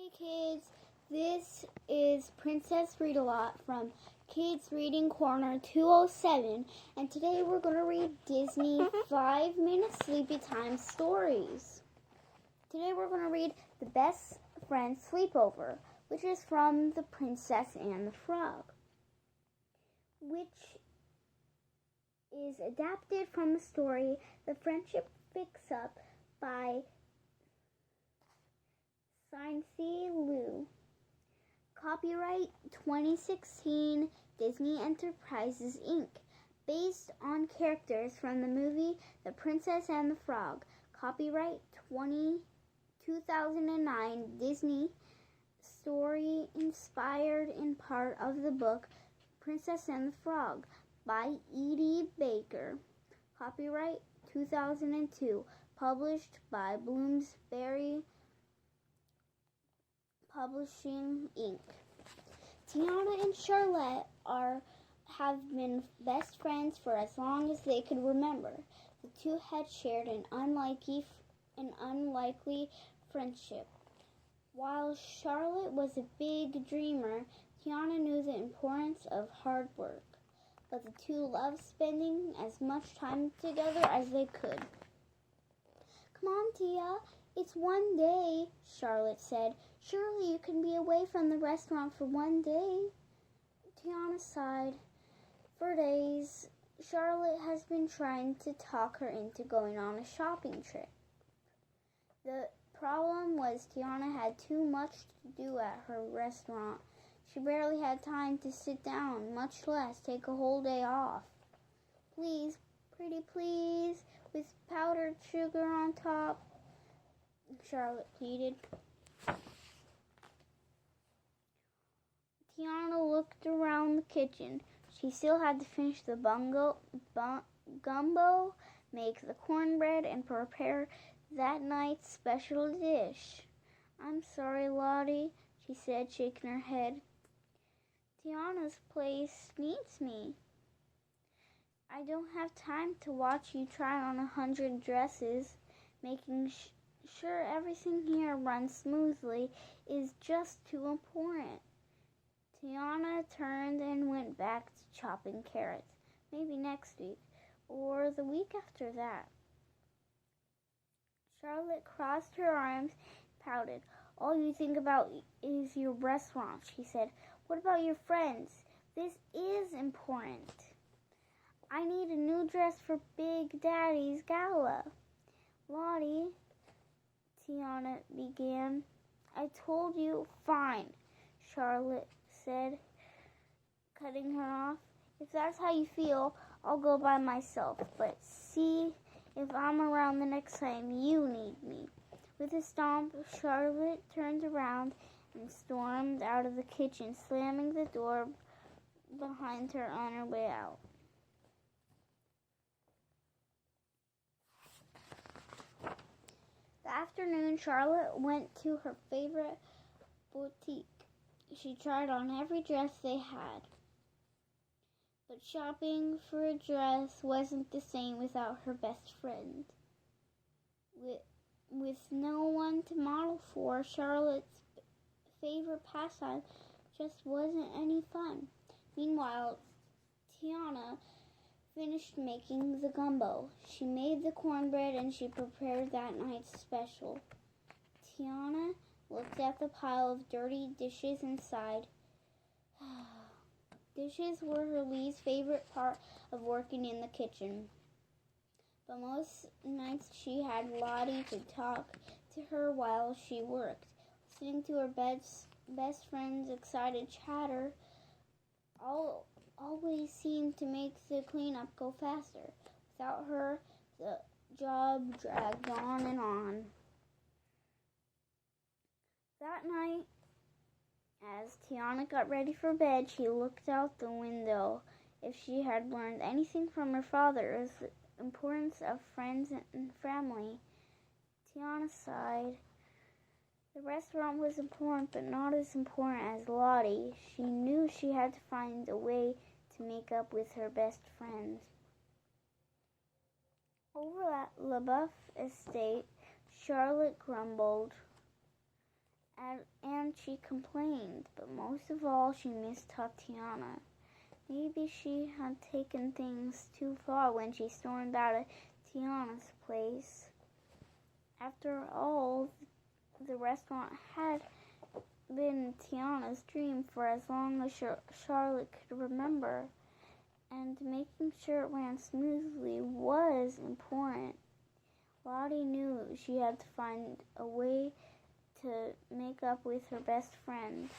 Hey kids, this is Princess Read-A-Lot from Kids Reading Corner 207, and today we're going to read Disney 5-minute sleepy time stories. Today we're going to read The Best-Friend Sleepover, which is from The Princess and the Frog, which is adapted from the story The Friendship Fix-Up by C. Liu. Copyright 2016 Disney Enterprises Inc. Based on characters from the movie The Princess and the Frog. Copyright 2009 Disney. Story inspired in part of the book Princess and the Frog by E.D. Baker. Copyright 2002. Published by Bloomsbury Publishing Inc. Tiana and Charlotte have been best friends for as long as they could remember. The two had shared an unlikely friendship. While Charlotte was a big dreamer, Tiana knew the importance of hard work. But the two loved spending as much time together as they could. "Come on, Tia. It's one day," Charlotte said. "Surely you can be away from the restaurant for one day." Tiana sighed. For days, Charlotte has been trying to talk her into going on a shopping trip. The problem was Tiana had too much to do at her restaurant. She barely had time to sit down, much less take a whole day off. "Please, pretty please, with powdered sugar on top," Charlotte pleaded. Tiana looked around the kitchen. She still had to finish the gumbo, make the cornbread, and prepare that night's special dish. "I'm sorry, Lottie," she said, shaking her head. "Tiana's place needs me. I don't have time to watch you try on 100 dresses. Making sure everything here runs smoothly is just too important." Tiana turned and went back to chopping carrots. "Maybe next week, or the week after that." Charlotte crossed her arms and pouted. "All you think about is your restaurant," she said. "What about your friends? This is important." "I need a new dress for Big Daddy's gala." "Lottie," Tiana began. "I told you." "Fine," Charlotte said, cutting her off. "If that's how you feel, I'll go by myself. But see if I'm around the next time you need me." With a stomp, Charlotte turned around and stormed out of the kitchen, slamming the door behind her on her way out. That afternoon, Charlotte went to her favorite boutique. She tried on every dress they had. But shopping for a dress wasn't the same without her best friend. With no one to model for, Charlotte's favorite pastime just wasn't any fun. Meanwhile, Tiana finished making the gumbo. She made the cornbread and she prepared that night's special. Tiana looked at the pile of dirty dishes and sighed. Dishes were her least favorite part of working in the kitchen. But most nights she had Lottie to talk to her while she worked. Listening to her best friend's excited chatter always seemed to make the cleanup go faster. Without her, the job dragged on and on. That night, as Tiana got ready for bed, she looked out the window. If she had learned anything from her father, it was the importance of friends and family. Tiana sighed. The restaurant was important, but not as important as Lottie. She knew she had to find a way to make up with her best friends. Over at LaBeouf Estate, Charlotte grumbled at and she complained, but most of all she missed Tatiana. Maybe she had taken things too far when she stormed out of Tiana's place. After all, the restaurant had been Tiana's dream for as long as Charlotte could remember, and making sure it ran smoothly was important. Lottie knew she had to find a way to make up with her best friend.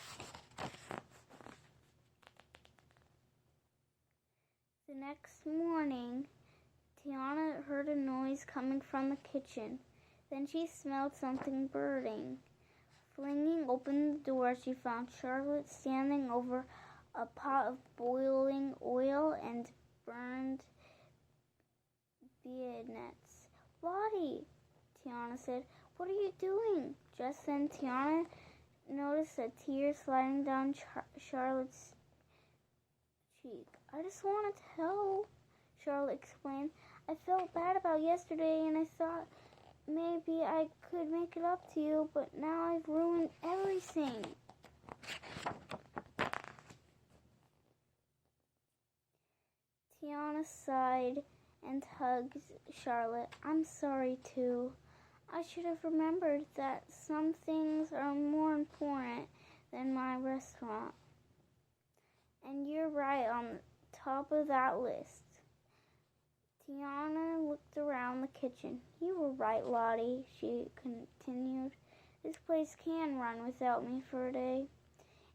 The next morning, Tiana heard a noise coming from the kitchen. Then she smelled something burning. Flinging open the door, she found Charlotte standing over a pot of boiling oil and burned bayonet. "Lottie," Tiana said, "what are you doing?" Just then, Tiana noticed a tear sliding down Charlotte's cheek. "I just wanted to help," Charlotte explained. "I felt bad about yesterday and I thought maybe I could make it up to you, but now I've ruined everything." Tiana sighed and hugged Charlotte. "I'm sorry too. I should have remembered that some things are more important than my restaurant. And you're right on top of that list." Tiana looked around the kitchen. "You were right, Lottie," she continued. "This place can run without me for a day.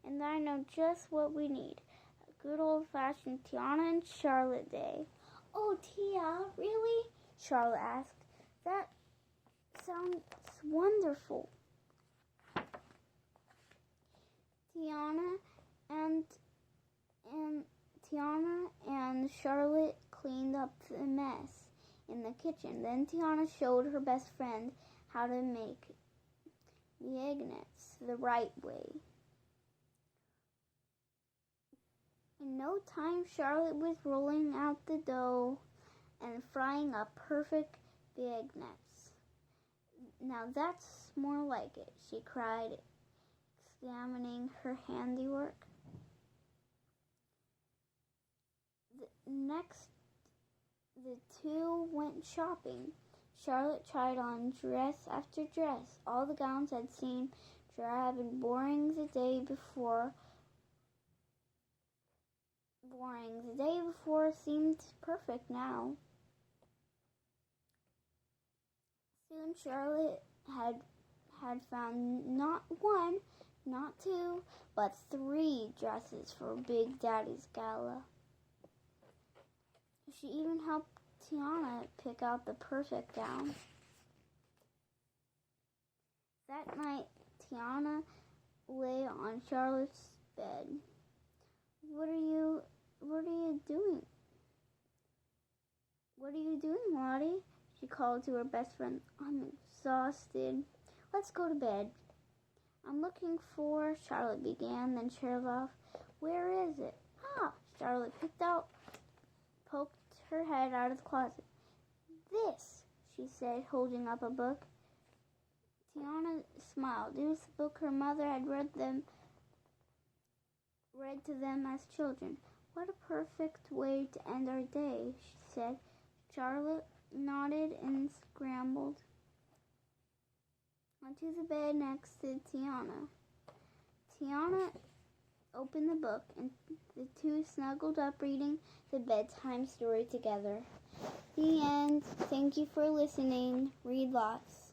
And I know just what we need. A good old-fashioned Tiana and Charlotte day." "Oh, Tia, really?" Charlotte asked. "That sounds wonderful." Tiana and Charlotte cleaned up the mess in the kitchen. Then Tiana showed her best friend how to make the egg nets the right way. In no time, Charlotte was rolling out the dough and frying up perfect egg nets. "Now that's more like it," she cried, examining her handiwork. Next, the two went shopping. Charlotte tried on dress after dress. All the gowns had seemed drab and boring the day before. The day before seemed perfect now. Soon Charlotte had found not one, not two, but 3 dresses for Big Daddy's gala. She even helped Tiana pick out the perfect gown. That night, Tiana lay on Charlotte's bed. What are you doing? "What are you doing, Lottie?" she called to her best friend. "I'm exhausted. Let's go to bed." "I'm looking for," Charlotte began, then trailed off. "Where is it?" "Ah!" Charlotte poked her head out of the closet. "This," she said, holding up a book. Tiana smiled. It was the book her mother had read to them as children. "What a perfect way to end our day," she said. Charlotte nodded and scrambled onto the bed next to Tiana. Tiana opened the book, and the two snuggled up reading the bedtime story together. The end. Thank you for listening. Read lots.